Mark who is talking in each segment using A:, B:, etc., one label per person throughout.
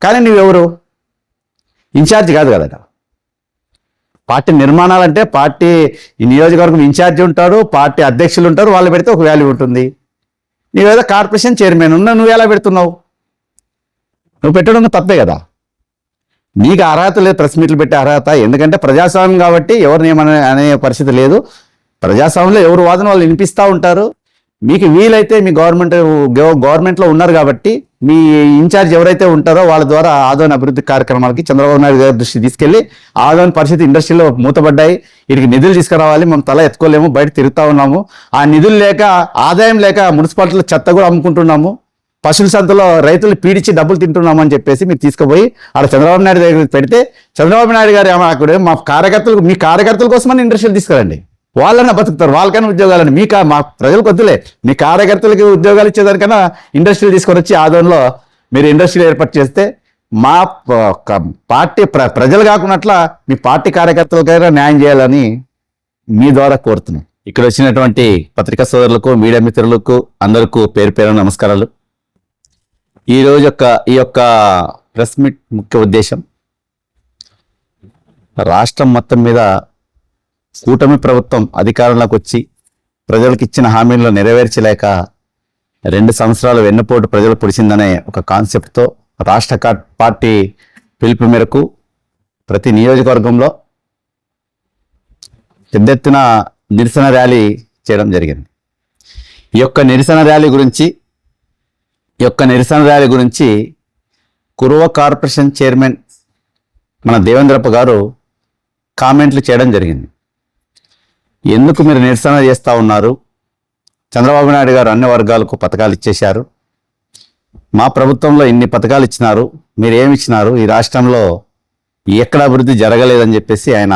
A: కానీ నువ్వెవరు? ఇన్ఛార్జ్ కాదు కదా. పార్టీ నిర్మాణాలంటే పార్టీ ఈ నియోజకవర్గం ఇన్ఛార్జి ఉంటాడు, పార్టీ అధ్యక్షులు ఉంటారు, వాళ్ళు పెడితే ఒక వాల్యూ ఉంటుంది. నువ్వేదో కార్పొరేషన్ చైర్మన్ ఉన్నా నువ్వు ఎలా పెడుతున్నావు? నువ్వు పెట్టడం తప్పే కదా. నీకు అర్హత లేదు ప్రెస్ మీట్లు పెట్టే అర్హత. ఎందుకంటే ప్రజాస్వామ్యం కాబట్టి ఎవరిని ఏమనే అనే పరిస్థితి లేదు. ప్రజాస్వామ్యంలో ఎవరు వాదన వాళ్ళు వినిపిస్తూ ఉంటారు. మీకు వీలైతే మీ గవర్నమెంట్లో ఉన్నారు కాబట్టి మీ ఇన్ఛార్జ్ ఎవరైతే ఉంటారో వాళ్ళ ద్వారా ఆదోని అభివృద్ధి కార్యక్రమాలకి చంద్రబాబు నాయుడు గారి దృష్టి తీసుకెళ్లి ఆదోని పరిస్థితి ఇండస్ట్రీలో మూతపడ్డాయి, వీటికి నిధులు తీసుకురావాలి, మేము తల ఎత్తుకోలేము, బయట తిరుగుతూ ఉన్నాము, ఆ నిధులు లేక ఆదాయం లేక మున్సిపాలిటీలో చెత్త కూడా అమ్ముకుంటున్నాము, పశువుల సంతలో రైతులు పీడించి డబ్బులు తింటున్నాము అని చెప్పేసి మీరు తీసుకుపోయి ఆడ చంద్రబాబు నాయుడు దగ్గర పెడితే చంద్రబాబు నాయుడు గారు అక్కడ మా కార్యకర్తలకు మీ కార్యకర్తల కోసమని ఇండస్ట్రీలు తీసుకురండి, వాళ్ళన్నా బతుకుతారు, వాళ్ళకైనా ఉద్యోగాలని. మా ప్రజలకు వద్దులే, మీ కార్యకర్తలకి ఉద్యోగాలు ఇచ్చేదానికన్నా ఇండస్ట్రీలు తీసుకొని వచ్చి ఆదోన్లో మీరు ఇండస్ట్రీలు ఏర్పాటు చేస్తే మా పార్టీ ప్రజలు కాకున్నట్ల మీ పార్టీ కార్యకర్తలకైనా న్యాయం చేయాలని మీ ద్వారా కోరుతున్నాం. ఇక్కడ వచ్చినటువంటి పత్రికా సోదరులకు, మీడియా మిత్రులకు అందరికీ పేరు పేరు నమస్కారాలు. ఈ యొక్క ప్రెస్ మీట్ ముఖ్య ఉద్దేశం రాష్ట్రం మొత్తం మీద కూటమి ప్రభుత్వం అధికారంలోకి వచ్చి ప్రజలకు ఇచ్చిన హామీలను నెరవేర్చలేక 2 సంవత్సరాలు వెన్నుపోటు ప్రజలు పొడిచిందనే ఒక కాన్సెప్ట్తో రాష్ట్ర పార్టీ పిలుపు మేరకు ప్రతి నియోజకవర్గంలో పెద్ద ఎత్తున నిరసన ర్యాలీ చేయడం జరిగింది. ఈ యొక్క నిరసన ర్యాలీ గురించి కురువ కార్పొరేషన్ చైర్మన్ మన దేవేంద్రప్ప గారు కామెంట్లు చేయడం జరిగింది. ఎందుకు మీరు నిరసన చేస్తూ ఉన్నారు? చంద్రబాబు నాయుడు గారు అన్ని వర్గాలకు పథకాలు ఇచ్చేశారు, మా ప్రభుత్వంలో ఇన్ని పథకాలు ఇచ్చినారు, మీరు ఏమి ఇచ్చినారు, ఈ రాష్ట్రంలో ఎక్కడ అభివృద్ధి జరగలేదని చెప్పేసి ఆయన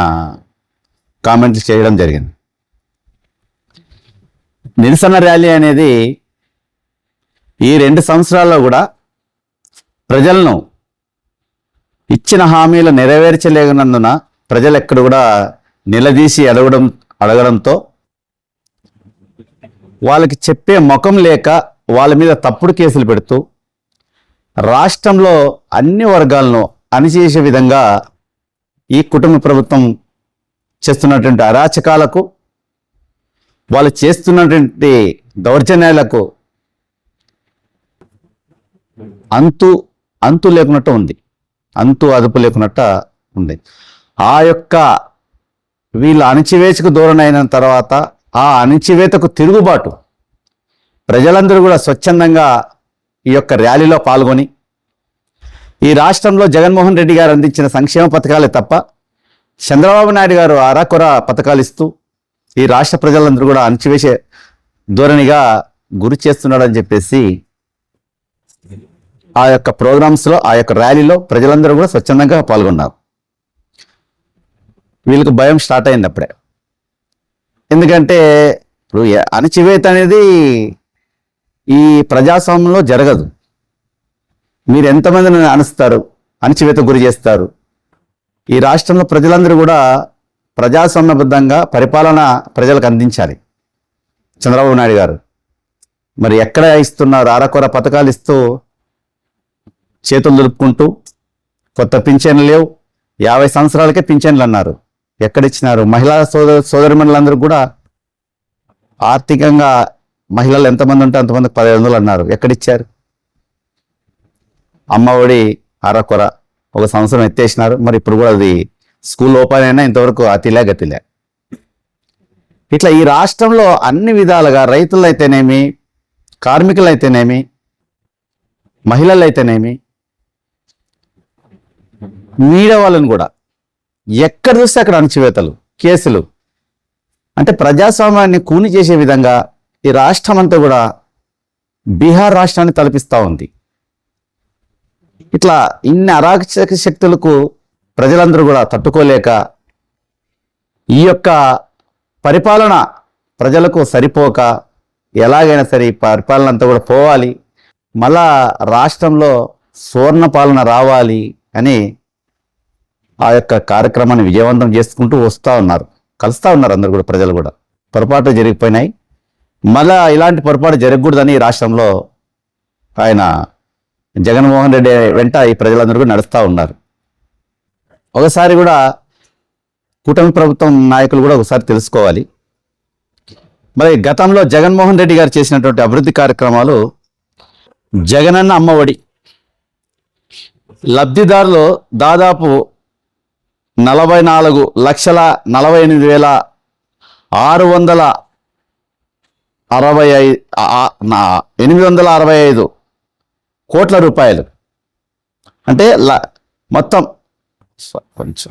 A: కామెంట్లు చేయడం జరిగింది. నిరసన ర్యాలీ అనేది ఈ 2 సంవత్సరాల్లో కూడా ప్రజలను ఇచ్చిన హామీలు నెరవేర్చలేనందున ప్రజలు ఎక్కడ కూడా నిలదీసి అడగడంతో వాళ్ళకి చెప్పే ముఖం లేక వాళ్ళ మీద తప్పుడు కేసులు పెడుతూ రాష్ట్రంలో అన్ని వర్గాలను అణిచేసే విధంగా ఈ కుటుంబ ప్రభుత్వం చేస్తున్నటువంటి అరాచకాలకు, వాళ్ళు చేస్తున్నటువంటి దౌర్జన్యాలకు అంతు లేకున్నట్టు ఉంది, అదుపు లేకున్నట్టు ఉంది. ఆ యొక్క వీళ్ళ అణిచివేతకు దూరమైన తర్వాత ఆ అణిచివేతకు తిరుగుబాటు ప్రజలందరూ కూడా స్వచ్ఛందంగా ఈ యొక్క ర్యాలీలో పాల్గొని ఈ రాష్ట్రంలో జగన్మోహన్ రెడ్డి గారు అందించిన సంక్షేమ పథకాలే తప్ప చంద్రబాబు నాయుడు గారు అరాకొర పథకాలు ఇస్తూ ఈ రాష్ట్ర ప్రజలందరూ కూడా అణిచివేసే ధోరణిగా గురి చేస్తున్నాడని చెప్పేసి ఆ యొక్క ప్రోగ్రామ్స్లో, ఆ యొక్క ర్యాలీలో ప్రజలందరూ కూడా స్వచ్ఛందంగా పాల్గొన్నారు. వీళ్ళకి భయం స్టార్ట్ అయింది అప్పుడే. ఎందుకంటే ఇప్పుడు అణచివేత అనేది ఈ ప్రజాస్వామ్యంలో జరగదు. మీరు ఎంతమందిని అణుస్తారు, అణచివేత గురి చేస్తారు? ఈ రాష్ట్రంలో ప్రజలందరూ కూడా ప్రజాస్వామ్యబద్ధంగా పరిపాలన ప్రజలకు అందించాలి. చంద్రబాబు నాయుడు గారు మరి ఎక్కడ ఇస్తున్నారు? అరకొర పథకాలు ఇస్తూ చేతులు దులుపుకుంటూ కొత్త పింఛన్లు లేవు, 50 సంవత్సరాలకే పింఛన్లు అన్నారు. ఎక్కడిచ్చినారు? మహిళా సోదరిమణులందరూ కూడా ఆర్థికంగా మహిళలు ఎంతమంది ఉంటే అంతమందికి 1500 అన్నారు. ఎక్కడిచ్చారు? అమ్మఒడి అరకొర 1 సంవత్సరం ఎత్తేసినారు. మరి ఇప్పుడు కూడా అది స్కూల్ ఓపెన్ అయినా ఇంతవరకు గతిలే. ఇట్లా ఈ రాష్ట్రంలో అన్ని విధాలుగా రైతులైతేనేమి, కార్మికులైతేనేమి, మహిళలైతేనేమి, మీడియా వాళ్ళని కూడా ఎక్కడ చూస్తే అక్కడ అణచివేతలు, కేసులు. అంటే ప్రజాస్వామ్యాన్ని కూని చేసే విధంగా ఈ రాష్ట్రం అంతా కూడా బీహార్ రాష్ట్రాన్ని తలపిస్తూ ఉంది. ఇట్లా ఇన్ని అరాచక శక్తులకు ప్రజలందరూ కూడా తట్టుకోలేక ఈ యొక్క పరిపాలన ప్రజలకు సరిపోక ఎలాగైనా సరే ఈ పరిపాలన అంతా కూడా పోవాలి, మళ్ళా రాష్ట్రంలో సువర్ణ పాలన రావాలి అని ఆ యొక్క కార్యక్రమాన్ని విజయవంతం చేసుకుంటూ కలుస్తూ ఉన్నారు అందరూ కూడా. ప్రజలు కూడా పొరపాటు జరిగిపోయినాయి, మళ్ళా ఇలాంటి పొరపాటు జరగకూడదని రాష్ట్రంలో ఆయన జగన్మోహన్ రెడ్డి వెంట ఈ ప్రజలందరూ కూడా నడుస్తూ ఉన్నారు. ఒకసారి కూడా కూటమి ప్రభుత్వం నాయకులు కూడా ఒకసారి తెలుసుకోవాలి. మరి గతంలో జగన్మోహన్ రెడ్డి గారు చేసినటువంటి అభివృద్ధి కార్యక్రమాలు, జగనన్న అమ్మఒడి లబ్ధిదారులు దాదాపు 44,48,865 కోట్ల రూపాయలు. అంటే మొత్తం కొంచెం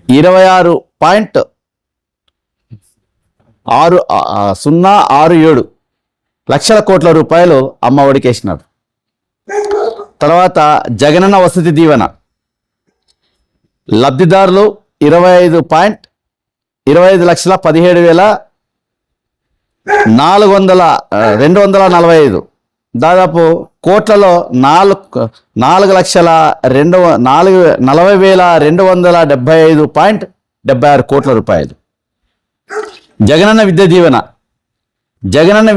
A: 26.067 లక్షల కోట్ల రూపాయలు అమ్మ ఒడికి వేసినారు. తర్వాత జగనన్న వసతి దీవెన లబ్ధిదారులు 25,17,245 దాదాపు కోట్లలో 40,275.76 కోట్ల రూపాయలు. జగనన్న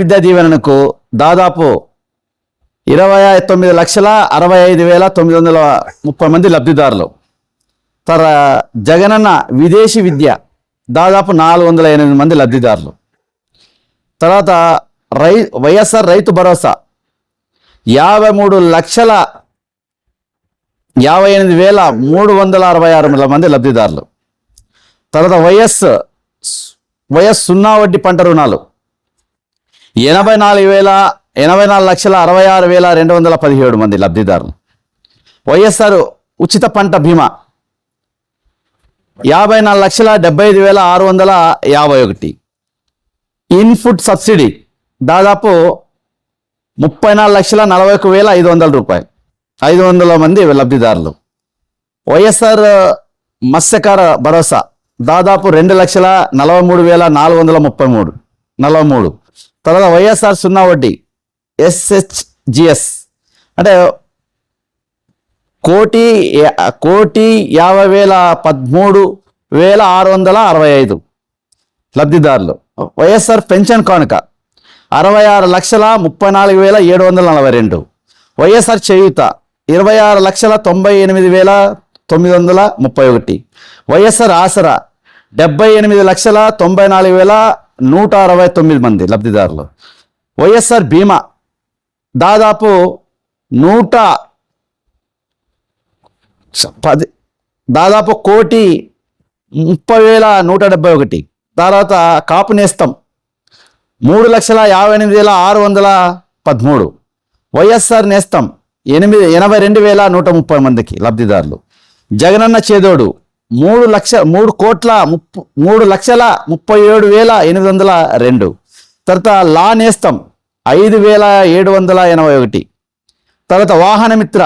A: విద్యా దీవెనకు దాదాపు 29,65,930 మంది లబ్ధిదారులు. జగనన్న విదేశీ విద్య దాదాపు 408 మంది లబ్ధిదారులు. తర్వాత వైఎస్ఆర్ రైతు భరోసా 53,58,366 మంది లబ్ధిదారులు. తర్వాత వైఎస్ 0 వడ్డీ పంట రుణాలు 84,66,217 మంది లబ్ధిదారులు. వైఎస్ఆర్ ఉచిత పంట బీమా 54,75,651. ఇన్పుట్ సబ్సిడీ దాదాపు 34,41,500 రూపాయలు, 500 మంది లబ్ధిదారులు. వైఎస్ఆర్ మత్స్యకార భరోసా దాదాపు 2,43,433. తర్వాత వైఎస్ఆర్ 0 వడ్డీ SHGS అంటే 1,50,13,665 లబ్ధిదారులు. వైఎస్ఆర్ పెన్షన్ కానుక 66,34,742. వైఎస్ఆర్ చేయూత 26,98,931. వైఎస్ఆర్ ఆసరా 78,94,169 మంది లబ్ధిదారులు. వైఎస్ఆర్ బీమా దాదాపు 1,30,171. తర్వాత కాపు నేస్తం 3,58,613. వైఎస్ఆర్ నేస్తం 82,130 మందికి లబ్ధిదారులు. జగనన్న చేదోడు 3,37,802. తర్వాత లా నేస్తం 5,781. తర్వాత వాహన మిత్ర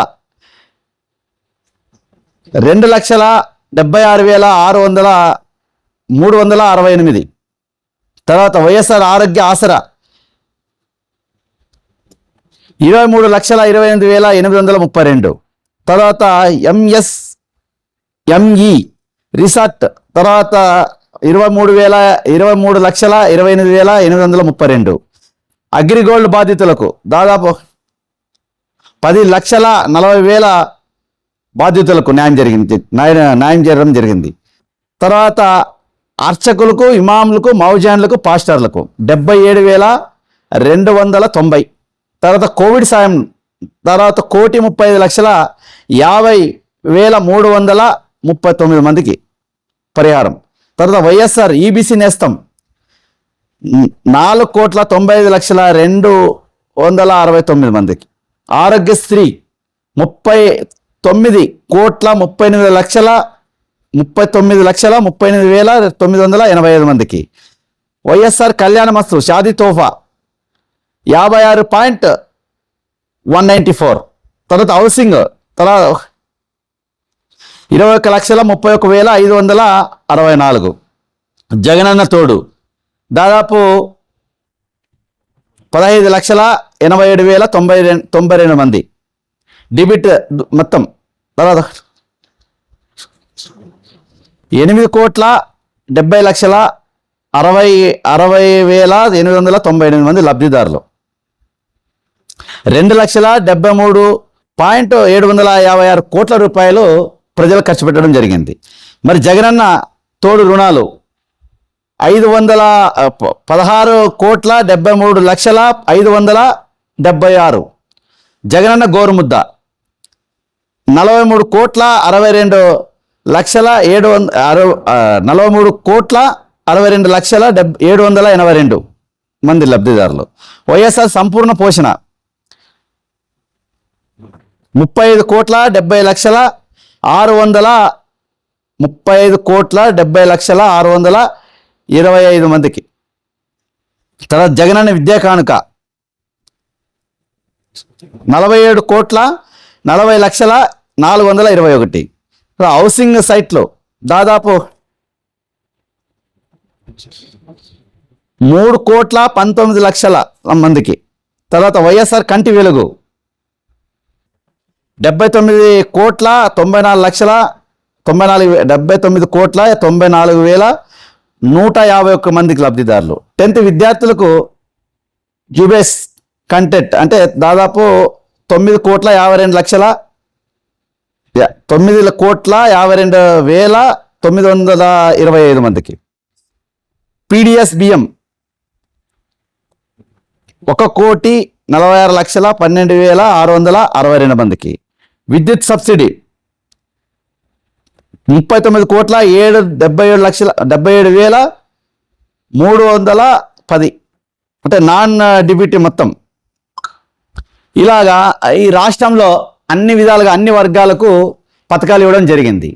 A: 2,76,368. తర్వాత వైఎస్ఆర్ ఆరోగ్య ఆసరా 23,28,832. తర్వాత MSME రిసార్ట్ తర్వాత 23,28,832. అగ్రిగోల్డ్ బాధితులకు దాదాపు 10,40,000 బాధితులకు న్యాయం చేయడం జరిగింది. తర్వాత అర్చకులకు, ఇమాములకు, మౌజాన్లకు, పాస్టర్లకు 77,290. తర్వాత కోవిడ్ సాయం తర్వాత 1,30,50,339 మందికి పరిహారం. తర్వాత వైఎస్ఆర్ ఈబీసీ నేస్తం 4,95,269 మందికి. ఆరోగ్యశ్రీ 39,39,39,985 మందికి. వైఎస్ఆర్ కళ్యాణమస్తు షాదీ తోఫా 56.194. తర్వాత హౌసింగ్ తర్వాత 21,31,564. జగనన్న తోడు దాదాపు 15,87,992 మంది డిబిట్ మొత్తం. తర్వాత 8,70,60,60,898 మంది లబ్ధిదారులు. 2,73,756 కోట్ల రూపాయలు ప్రజలు ఖర్చు పెట్టడం జరిగింది. మరి జగనన్న తోడు రుణాలు 16,73,576. జగనన్న గోరుముద్ద 43,62,782 మంది లబ్ధిదారులు. వైఎస్ఆర్ సంపూర్ణ పోషణ 35,70,625 మందికి. తర్వాత జగనన్న విద్యా కానుక 47,40,421. హౌసింగ్ సైట్లు దాదాపు 3,19,00,000 మందికి. తర్వాత వైఎస్ఆర్ కంటి వెలుగు 79,94,151 మందికి లబ్ధిదారులు. 10th విద్యార్థులకు జూబేస్ కంటెంట్ అంటే దాదాపు 9,52,925 మందికి. పీడిఎస్ బియ్యం 1,46,12,662 మందికి. విద్యుత్ సబ్సిడీ 39,77,310 అంటే నాన్ డిబిటీ మొత్తం. ఇలాగా ఈ రాష్ట్రంలో అన్ని విధాలుగా అన్ని వర్గాలకు పథకాలు ఇవ్వడం జరిగింది.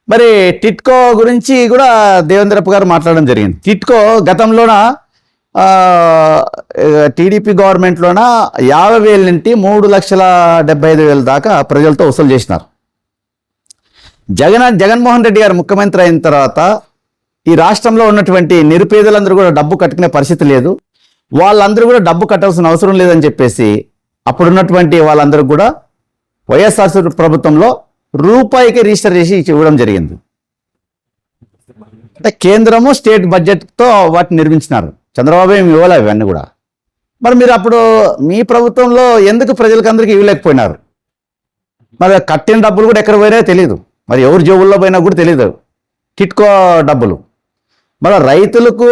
A: మరి టిట్కో గురించి కూడా దేవేంద్రప్ప గారు మాట్లాడడం జరిగింది. టిట్కో గతంలోన టీడీపీ గవర్నమెంట్లోన 50,000 నుండి 3,75,000 దాకా ప్రజలతో వసూలు చేసినారు. జగన్మోహన్ రెడ్డి గారు ముఖ్యమంత్రి అయిన తర్వాత ఈ రాష్ట్రంలో ఉన్నటువంటి నిరుపేదలందరూ కూడా డబ్బు కట్టుకునే పరిస్థితి లేదు, వాళ్ళందరూ కూడా డబ్బు కట్టాల్సిన అవసరం లేదని చెప్పేసి అప్పుడున్నటువంటి వాళ్ళందరూ కూడా వైఎస్ఆర్సీపీ ప్రభుత్వంలో రూపాయికి రిజిస్టర్ చేసి ఇవ్వడం జరిగింది. అంటే కేంద్రము స్టేట్ బడ్జెట్తో వాటిని నిర్మించినారు. చంద్రబాబు ఏమి ఇవ్వాలి ఇవన్నీ కూడా. మరి మీరు అప్పుడు మీ ప్రభుత్వంలో ఎందుకు ప్రజలకు అందరికీ ఇవ్వలేకపోయినారు? మరి కట్టిన డబ్బులు కూడా ఎక్కడ పోయినాయో తెలియదు, మరి ఎవరు జోబుల్లో పోయినా కూడా తెలియదు టిట్కో డబ్బులు. మరి రైతులకు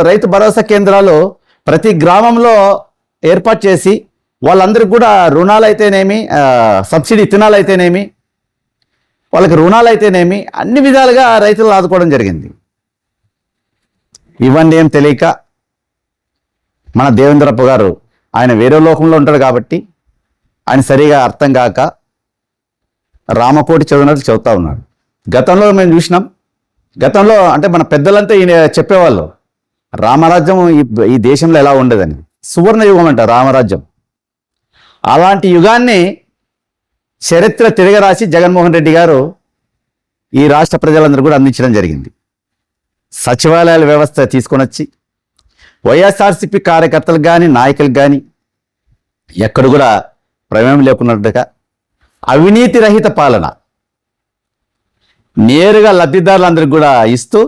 A: రైతు భరోసా కేంద్రాలు ప్రతి గ్రామంలో ఏర్పాటు చేసి వాళ్ళందరికీ కూడా రుణాలు అయితేనేమి, సబ్సిడీ విత్తనాలు అయితేనేమి, వాళ్ళకి రుణాలు అయితేనేమి అన్ని విధాలుగా రైతులు ఆదుకోవడం జరిగింది. ఇవన్నీ ఏం తెలియక మన దేవేంద్రప్ప గారు ఆయన వేరే లోకంలో ఉంటాడు కాబట్టి ఆయన సరిగా అర్థం కాక రామకోటి చదివినట్లు చెబుతా ఉన్నాడు. గతంలో మేము చూసినాం, గతంలో అంటే మన పెద్దలంతా ఈయన చెప్పేవాళ్ళు రామరాజ్యం ఈ దేశంలో ఎలా ఉండదని. సువర్ణ యుగం అంట రామరాజ్యం. అలాంటి యుగాన్ని చరిత్ర తిరగరాసి జగన్మోహన్ రెడ్డి గారు ఈ రాష్ట్ర ప్రజలందరూ కూడా అందించడం జరిగింది. సచివాలయాల వ్యవస్థ తీసుకొని వచ్చి వైఎస్ఆర్సీపీ కార్యకర్తలకు కానీ నాయకులకు కానీ ఎక్కడ కూడా ప్రమేయం లేకున్నట్టుగా అవినీతి రహిత పాలన నేరుగా లబ్ధిదారులందరికీ కూడా ఇస్తూ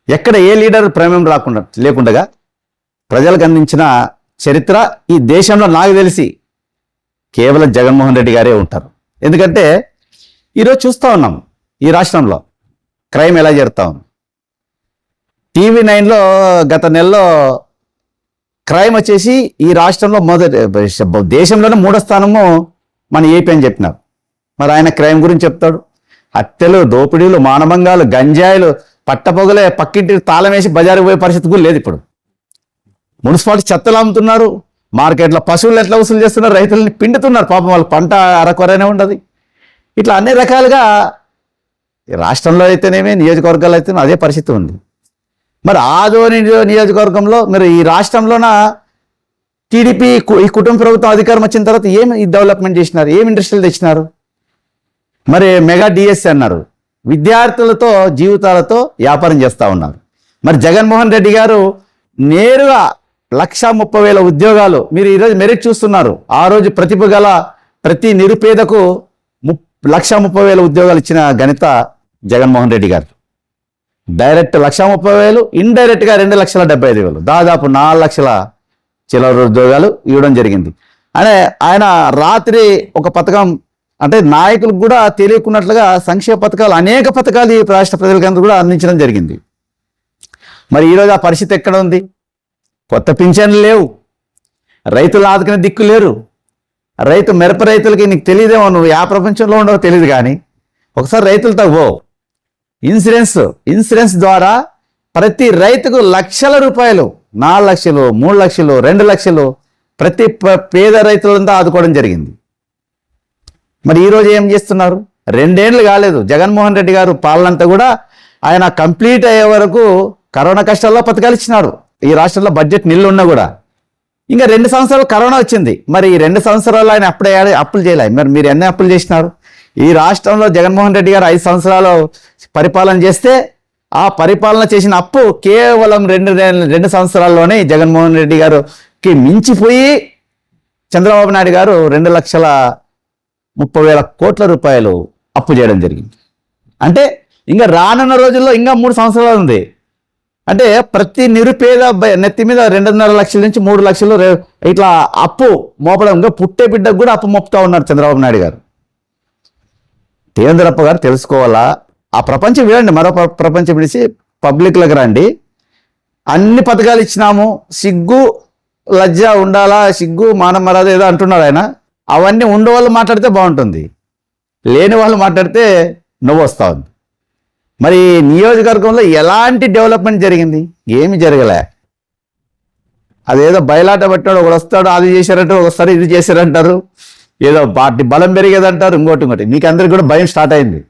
A: ఎక్కడ ఏ లీడర్ ప్రమేయం లేకుండా ప్రజలకు అందించిన చరిత్ర ఈ దేశంలో నాకు తెలిసి కేవలం జగన్మోహన్ రెడ్డి గారే ఉంటారు. ఎందుకంటే ఈరోజు చూస్తూ ఉన్నాం ఈ రాష్ట్రంలో క్రైమ్ ఎలా జరుగుతూ ఉంది. TV9లో గత నెలలో క్రైమ్ వచ్చేసి ఈ రాష్ట్రంలో దేశంలోనే 3వ స్థానము మన ఏపీ అని చెప్పినారు. మరి ఆయన క్రైమ్ గురించి చెప్తాడు. హత్యలు, దోపిడీలు, మానభంగాలు, గంజాయిలు పట్టపొగలే పక్కింటి తాళం వేసి బజారుకు పోయే పరిస్థితి కూడా లేదు. ఇప్పుడు మున్సిపాలిటీ చెత్తలు అమ్ముతున్నారు, మార్కెట్లో పశువులు ఎట్లా వసూలు చేస్తున్నారు, రైతులని పిండుతున్నారు. పాపం వాళ్ళ పంట అరకొరనే ఉండదు. ఇట్లా అన్ని రకాలుగా రాష్ట్రంలో అయితేనేమి నియోజకవర్గాలు అయితేనే అదే పరిస్థితి ఉంది. మరి ఆదోని నియోజకవర్గంలో మరి ఈ రాష్ట్రంలోన టీడీపీ ఈ కుటుంబ ప్రభుత్వం అధికారం వచ్చిన తర్వాత ఏమి డెవలప్మెంట్ చేసినారు, ఏమి ఇండస్ట్రీలు తెచ్చినారు? మరి మెగా డిఎస్సి అన్నారు, విద్యార్థులతో జీవితాలతో వ్యాపారం చేస్తూ ఉన్నారు. మరి జగన్మోహన్ రెడ్డి గారు నేరుగా 1,30,000 ఉద్యోగాలు మీరు ఈరోజు మెరిట్ చూస్తున్నారు. ఆ రోజు ప్రతిభ గల ప్రతి నిరుపేదకు 1,30,000 ఉద్యోగాలు ఇచ్చిన ఘనత జగన్మోహన్ రెడ్డి గారు. డైరెక్ట్ 1,30,000, ఇండైరెక్ట్గా 2,75,000, దాదాపు 4 లక్షల చిల్లర ఉద్యోగాలు ఇవ్వడం జరిగింది. అంటే ఆయన రాత్రి ఒక పథకం, అంటే నాయకులకు కూడా తెలియకున్నట్లుగా సంక్షేమ పథకాలు, అనేక పథకాలు ఈ రాష్ట్ర ప్రజలకందరూ కూడా అందించడం జరిగింది. మరి ఈరోజు ఆ పరిస్థితి ఎక్కడ ఉంది? కొత్త పింఛన్లు లేవు, రైతులు ఆదుకునే దిక్కు లేరు. రైతు మిరప రైతులకి నీకు తెలియదేమో, నువ్వు ఆ ప్రపంచంలో ఉండవో తెలియదు, కానీ ఒకసారి రైతులతో పో. ఇన్సూరెన్స్ ద్వారా ప్రతి రైతుకు లక్షల రూపాయలు, 4 లక్షలు, 3 లక్షలు, 2 లక్షలు ప్రతి పేద రైతులంతా ఆదుకోవడం జరిగింది. మరి ఈరోజు ఏం చేస్తున్నారు? 2 ఏళ్ళు కాలేదు జగన్మోహన్ రెడ్డి గారు పాలనంతా కూడా. ఆయన కంప్లీట్ అయ్యే వరకు కరోనా కష్టాల్లో పథకాలు ఇచ్చినాడు. ఈ రాష్ట్రంలో బడ్జెట్ నిల్లు ఉన్నా కూడా ఇంకా 2 సంవత్సరాలు కరోనా వచ్చింది. మరి ఈ 2 సంవత్సరాలు ఆయన అప్పుడే అప్పులు చేయలే. మరి మీరు ఎన్ని అప్పులు చేసినారు? ఈ రాష్ట్రంలో జగన్మోహన్ రెడ్డి గారు 5 సంవత్సరాలు పరిపాలన చేస్తే ఆ పరిపాలన చేసిన అప్పు కేవలం 2 సంవత్సరాల్లోనే జగన్మోహన్ రెడ్డి గారుకి మించిపోయి చంద్రబాబు నాయుడు గారు 2,30,000 కోట్ల రూపాయలు అప్పు చేయడం జరిగింది. అంటే ఇంకా రానున్న రోజుల్లో ఇంకా 3 సంవత్సరాలు ఉంది. అంటే ప్రతి నిరుపేద నెత్తి మీద 2.5 లక్షల నుంచి 3 లక్షలు ఇట్లా అప్పు మోపడం, ఇంకా పుట్టే బిడ్డకు కూడా అప్పు మోపుతా ఉన్నారు చంద్రబాబు నాయుడు గారు. దేవేంద్రప్ప గారు తెలుసుకోవాలా. ఆ ప్రపంచం వినండి, మరో ప్రపంచం విడిచి పబ్లిక్లకు రండి. అన్ని పథకాలు ఇచ్చినాము, సిగ్గు లజ్జ ఉండాలా, సిగ్గు మాన మర్యాద ఏదో అంటున్నాడు ఆయన. అవన్నీ ఉండే వాళ్ళు మాట్లాడితే బాగుంటుంది, లేని వాళ్ళు మాట్లాడితే నవ్వు వస్తూ ఉంది. మరి నియోజకవర్గంలో ఎలాంటి డెవలప్మెంట్ జరిగింది? ఏమి జరగలే. అదేదో బయలాట పెట్టాడు, ఒకడు వస్తాడు అది చేశారంటారు, ఒకసారి ఇది చేశారంటారు, ఏదో పార్టీ బలం పెరిగేదంటారు, ఇంకోటి. మీకు అందరికి కూడా భయం స్టార్ట్ అయింది.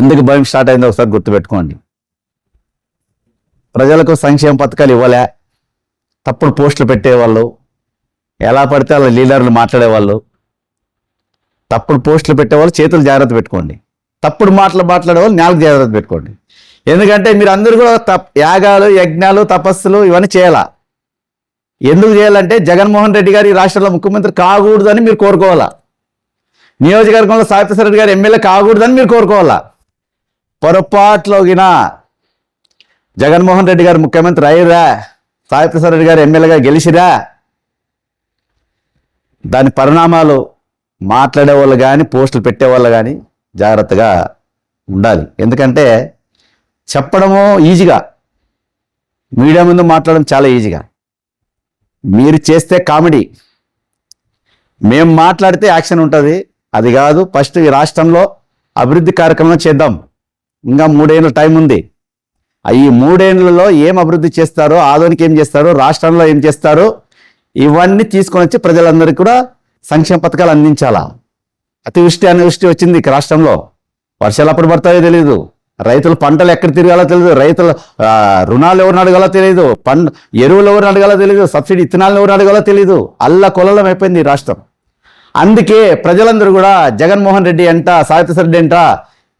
A: ఎందుకు భయం స్టార్ట్ అయిందో ఒకసారి గుర్తుపెట్టుకోండి. ప్రజలకు సంక్షేమ పథకాలు ఇవ్వలే, తప్పుడు పోస్టులు పెట్టేవాళ్ళు, ఎలా పడితే అలా లీడర్లు మాట్లాడేవాళ్ళు, తప్పుడు పోస్టులు పెట్టేవాళ్ళు చేతులు జాగ్రత్త పెట్టుకోండి, తప్పుడు మాట్లాడేవాళ్ళు నాలుగు జాగ్రత్త పెట్టుకోండి. ఎందుకంటే మీరు అందరూ కూడా యాగాలు, యజ్ఞాలు, తపస్సులు ఇవన్నీ చేయాలా. ఎందుకు చేయాలంటే జగన్మోహన్ రెడ్డి గారు ఈ రాష్ట్రంలో ముఖ్యమంత్రి కాకూడదని మీరు కోరుకోవాలా. నియోజకవర్గంలో సాయిప్రసాద్ రెడ్డి గారు ఎమ్మెల్యే కాకూడదని మీరు కోరుకోవాలా. పొరపాట్లోగిన జగన్మోహన్ రెడ్డి గారు ముఖ్యమంత్రి అయ్యిరా, సాయిప్రసాద్ రెడ్డి గారు ఎమ్మెల్యేగా గెలిచిరా, దాని పరిణామాలు మాట్లాడేవాళ్ళు కానీ పోస్టులు పెట్టేవాళ్ళు కానీ జాగ్రత్తగా ఉండాలి. ఎందుకంటే చెప్పడము ఈజీగా, మీడియా ముందు మాట్లాడడం చాలా ఈజీగా. మీరు చేస్తే కామెడీ, మేము మాట్లాడితే యాక్షన్ ఉంటుంది. అది కాదు. ఫస్ట్ ఈ రాష్ట్రంలో అభివృద్ధి కార్యక్రమం చేద్దాం. ఇంకా 3 ఏళ్ళ టైం ఉంది. ఈ 3 ఏళ్లలో ఏం అభివృద్ధి చేస్తారో, ఆదోనికి ఏం చేస్తారో, రాష్ట్రంలో ఏం చేస్తారో ఇవన్నీ తీసుకొని వచ్చి ప్రజలందరికీ కూడా సంక్షేమ పథకాలు అందించాలా. అతివృష్టి అనివృష్టి వచ్చింది రాష్ట్రంలో. వర్షాలు అప్పుడు పడతాయో తెలియదు, రైతులు పంటలు ఎక్కడ తిరగాలో తెలియదు, రైతుల రుణాలు ఎవరిని అడగాలో తెలియదు, ఎరువులు ఎవరిని అడగాలో తెలియదు, సబ్సిడీ ఇత్తనాలను ఎవరిని అడగాలో తెలియదు. అల్ల కొలలం అయిపోయింది ఈ రాష్ట్రం. అందుకే ప్రజలందరూ కూడా జగన్మోహన్ రెడ్డి అంట, సాయిప్రసాద్ రెడ్డి అంట,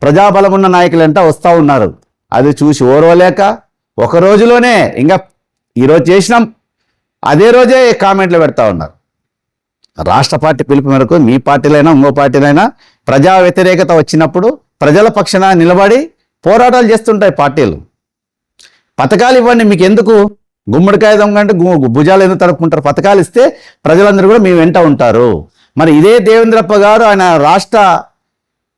A: ప్రజాబలం ఉన్న నాయకులు అంట వస్తూ ఉన్నారు. అది చూసి ఓర్వలేక ఒక రోజులోనే ఇంకా ఈరోజు చేసినాం అదే రోజే కామెంట్లు పెడతా ఉన్నారు. రాష్ట్ర పార్టీ పిలుపు మేరకు మీ పార్టీలైనా ఇంకో పార్టీలైనా ప్రజా వ్యతిరేకత వచ్చినప్పుడు ప్రజల పక్షాన నిలబడి పోరాటాలు చేస్తుంటాయి పార్టీలు. పథకాలు ఇవ్వండి, మీకు ఎందుకు గుమ్మడికాయ దొంగంటే భుజాలు ఎందుకు తడుపుకుంటారు? పథకాలు ఇస్తే ప్రజలందరూ కూడా మీ వెంట ఉంటారు. మరి ఇదే దేవేంద్రప్ప గారు, ఆయన రాష్ట్ర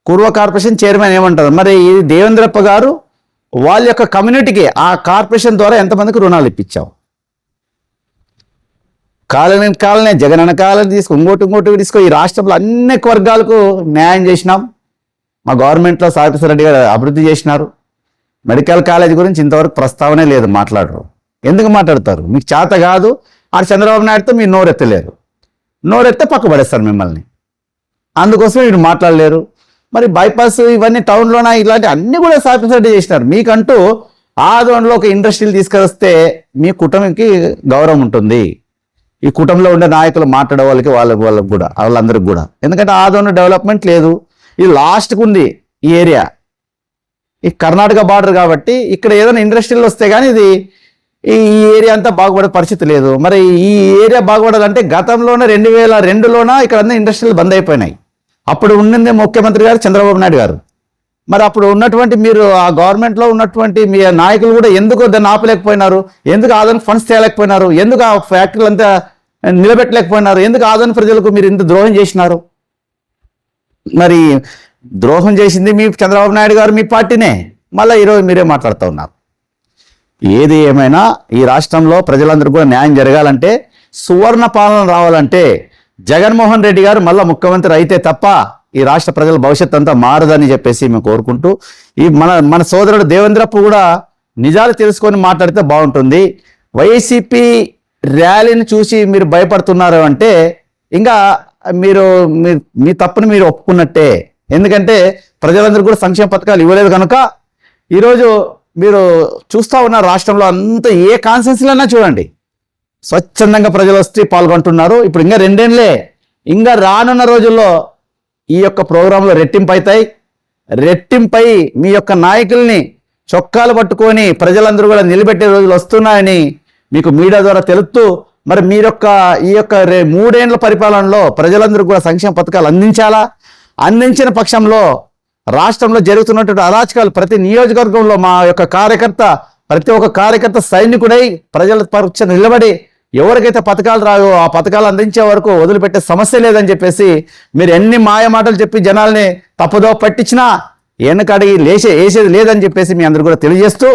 A: పూర్వ కార్పొరేషన్ చైర్మన్ ఏమంటారు? మరి ఈ దేవేంద్రప్ప గారు వాళ్ళ యొక్క కమ్యూనిటీకి ఆ కార్పొరేషన్ ద్వారా ఎంతమందికి రుణాలు ఇప్పించావు? కాలనీ జగనన్న కాలనీ తీసుకో, ఇంకోటి తీసుకో. ఈ రాష్ట్రంలో అన్ని వర్గాలకు న్యాయం చేసినాం. మా గవర్నమెంట్లో సాయిప్రసాద్ రెడ్డి గారు అభివృద్ధి చేసినారు. మెడికల్ కాలేజ్ గురించి ఇంతవరకు ప్రస్తావనే లేదు, మాట్లాడరు. ఎందుకు మాట్లాడతారు? మీకు చేత కాదు. ఆ చంద్రబాబు నాయుడుతో మీరు నోరెత్తలేరు, నోరెత్తే పక్క పడేస్తారు మిమ్మల్ని. అందుకోసం మీరు మాట్లాడలేరు. మరి బైపాస్ ఇవన్నీ టౌన్లోన ఇలాంటి అన్నీ కూడా సాయిప్రసాద్ రెడ్డి చేసినారు. మీకంటూ ఆదోన్లో ఒక ఇండస్ట్రీలు తీసుకొస్తే మీ కుటుంబానికి గౌరవం ఉంటుంది. ఈ కుటుంబంలో ఉండే నాయకులు మాట్లాడే వాళ్ళకి వాళ్ళకి కూడా వాళ్ళందరికి కూడా. ఎందుకంటే ఆదోన్ డెవలప్మెంట్ లేదు. ఇది లాస్ట్కి ఉంది ఈ ఏరియా, ఈ కర్ణాటక బార్డర్ కాబట్టి ఇక్కడ ఏదైనా ఇండస్ట్రీలు వస్తే కానీ ఇది ఈ ఏరియా అంతా బాగుపడే పరిస్థితి లేదు. మరి ఈ ఏరియా బాగుపడాలంటే గతంలోనే 2002లోన ఇక్కడ అన్ని ఇండస్ట్రీలు బంద్ అయిపోయినాయి. అప్పుడు ఉండింది ముఖ్యమంత్రి గారు చంద్రబాబు నాయుడు గారు. మరి అప్పుడు ఉన్నటువంటి మీరు ఆ గవర్నమెంట్లో ఉన్నటువంటి మీ నాయకులు కూడా ఎందుకు దాన్ని ఆపలేకపోయినారు? ఎందుకు ఆదాని ఫండ్స్ తేలేకపోయినారు? ఎందుకు ఆ ఫ్యాక్టరీలు అంతా నిలబెట్టలేకపోయినారు? ఎందుకు ఆదాని ప్రజలకు మీరు ఇంత ద్రోహం చేసినారు? మరి ద్రోహం చేసింది మీ చంద్రబాబు నాయుడు గారు, మీ పార్టీనే. మళ్ళీ ఈరోజు మీరే మాట్లాడుతూ ఉన్నారు. ఏది ఏమైనా ఈ రాష్ట్రంలో ప్రజలందరూ కూడా న్యాయం జరగాలంటే, సువర్ణ పాలన రావాలంటే జగన్మోహన్ రెడ్డి గారు మళ్ళీ ముఖ్యమంత్రి అయితే తప్ప ఈ రాష్ట్ర ప్రజల భవిష్యత్తు అంతా మారదని చెప్పేసి మేము కోరుకుంటూ, ఈ మన సోదరుడు దేవేంద్రప్ప కూడా నిజాలు తెలుసుకొని మాట్లాడితే బాగుంటుంది. వైసీపీ ర్యాలీని చూసి మీరు భయపడుతున్నారు అంటే ఇంకా మీరు మీ తప్పుని మీరు ఒప్పుకున్నట్టే. ఎందుకంటే ప్రజలందరూ కూడా సంక్షేమ పథకాలు ఇవ్వలేదు కనుక ఈరోజు మీరు చూస్తూ ఉన్న రాష్ట్రంలో అంత ఏ కాన్సెన్స్లైనా చూడండి, స్వచ్ఛందంగా ప్రజలు వస్తే పాల్గొంటున్నారు. ఇప్పుడు ఇంకా 2 ఏళ్ళే, ఇంకా రానున్న రోజుల్లో ఈ యొక్క ప్రోగ్రాంలో రెట్టింపు అవుతాయి. రెట్టింపై మీ యొక్క నాయకుల్ని చొక్కాలు పట్టుకొని ప్రజలందరూ కూడా నిలబెట్టే రోజులు వస్తున్నాయని మీకు మీడియా ద్వారా తెలుపుతూ, మరి ఈ యొక్క 3 ఏళ్ల పరిపాలనలో ప్రజలందరూ కూడా సంక్షేమ పథకాలు అందించాలా? అందించిన పక్షంలో రాష్ట్రంలో జరుగుతున్నటువంటి అరాచకాలు ప్రతి నియోజకవర్గంలో మా యొక్క ప్రతి ఒక్క కార్యకర్త సైనికుడై ప్రజల పక్షాన నిలబడి ఎవరికైతే పథకాలు రావో ఆ పథకాలు అందించే వరకు వదిలిపెట్టే సమస్య లేదని చెప్పేసి, మీరు ఎన్ని మాయ మాటలు చెప్పి జనాల్ని తప్పుదో పట్టించినా వెనకడిగి వేసేది లేదని చెప్పేసి మీ అందరూ కూడా తెలియజేస్తూ,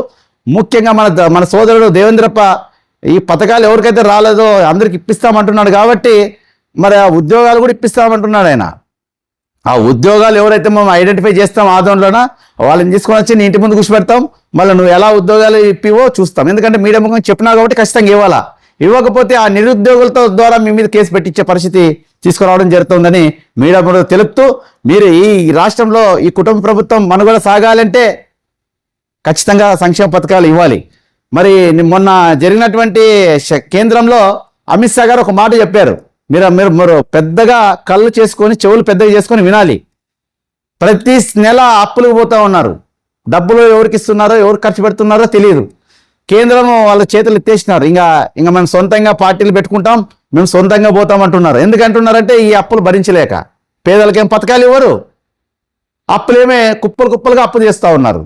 A: ముఖ్యంగా మన సోదరుడు దేవేంద్రప్ప ఈ పథకాలు ఎవరికైతే రాలేదో అందరికి ఇప్పిస్తామంటున్నాడు కాబట్టి మరి ఆ ఉద్యోగాలు కూడా ఇప్పిస్తామంటున్నాడు ఆయన. ఆ ఉద్యోగాలు ఎవరైతే మనం ఐడెంటిఫై చేస్తాం ఆదంలోన వాళ్ళని తీసుకొని వచ్చి నీ ఇంటి ముందు కూర్చోబెడతాం. మళ్ళీ నువ్వు ఎలా ఉద్యోగాలు ఇప్పివో చూస్తాం. ఎందుకంటే మీడియా ముఖంగా చెప్పినా కాబట్టి ఖచ్చితంగా ఇవ్వాలా. ఇవ్వకపోతే ఆ నిరుద్యోగులతో ద్వారా మీ మీద కేసు పెట్టించే పరిస్థితి తీసుకురావడం జరుగుతుందని మీడియా కూడా తెలుపుతూ, మీరు ఈ రాష్ట్రంలో ఈ కుటుంబ ప్రభుత్వం మనుగడ సాగాలంటే ఖచ్చితంగా సంక్షేమ పథకాలు ఇవ్వాలి. మరి మొన్న జరిగినటువంటి కేంద్రంలో అమిత్ షా గారు ఒక మాట చెప్పారు. మీరు పెద్దగా కళ్ళు చేసుకొని చెవులు పెద్దగా చేసుకొని వినాలి. ప్రతి నెల అప్పులకు పోతా ఉన్నారు. డబ్బులు ఎవరికి ఇస్తున్నారో ఎవరు ఖర్చు పెడుతున్నారో తెలియదు. కేంద్రం వాళ్ళ చేతులు ఎత్తేసినారు. ఇంకా మేము సొంతంగా పార్టీలు పెట్టుకుంటాం, మేము సొంతంగా పోతాం అంటున్నారు. ఎందుకంటున్నారంటే ఈ అప్పులు భరించలేక. పేదలకేం పథకాలు ఇవ్వరు, అప్పులేమే కుప్పలుగా అప్పు చేస్తూ ఉన్నారు.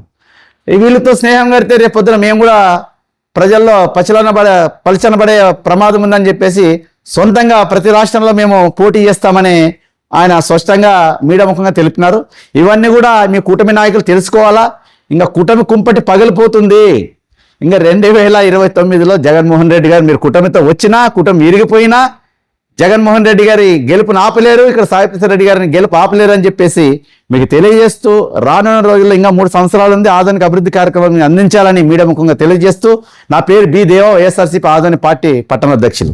A: వీళ్ళతో స్నేహం కడితే రేపు పొద్దున మేము కూడా ప్రజల్లో పలచనబడే ప్రమాదం ఉందని చెప్పేసి సొంతంగా ప్రతి రాష్ట్రంలో మేము పోటీ చేస్తామని ఆయన స్పష్టంగా మీడియా ముఖంగా తెలిపినారు. ఇవన్నీ కూడా మీ కూటమి నాయకులు తెలుసుకోవాలా. ఇంకా కూటమి కుంపటి పగిలిపోతుంది. ఇంకా 2029లో జగన్మోహన్ రెడ్డి గారు మీరు కూటమితో వచ్చినా కూటమి విరిగిపోయినా జగన్మోహన్ రెడ్డి గారి గెలుపుని ఆపలేరు, ఇక్కడ సాయిప్రసాద్ రెడ్డి గారిని గెలుపు ఆపలేరు అని చెప్పేసి మీకు తెలియజేస్తూ, రానున్న రోజుల్లో ఇంకా 3 సంవత్సరాలు ఉంది ఆధునిక అభివృద్ధి కార్యక్రమాన్ని అందించాలని మీడియా ముఖంగా తెలియజేస్తూ, నా పేరు బి దేవ, వైఎస్ఆర్సీపీ ఆధునిక పార్టీ పట్టణ అధ్యక్షులు.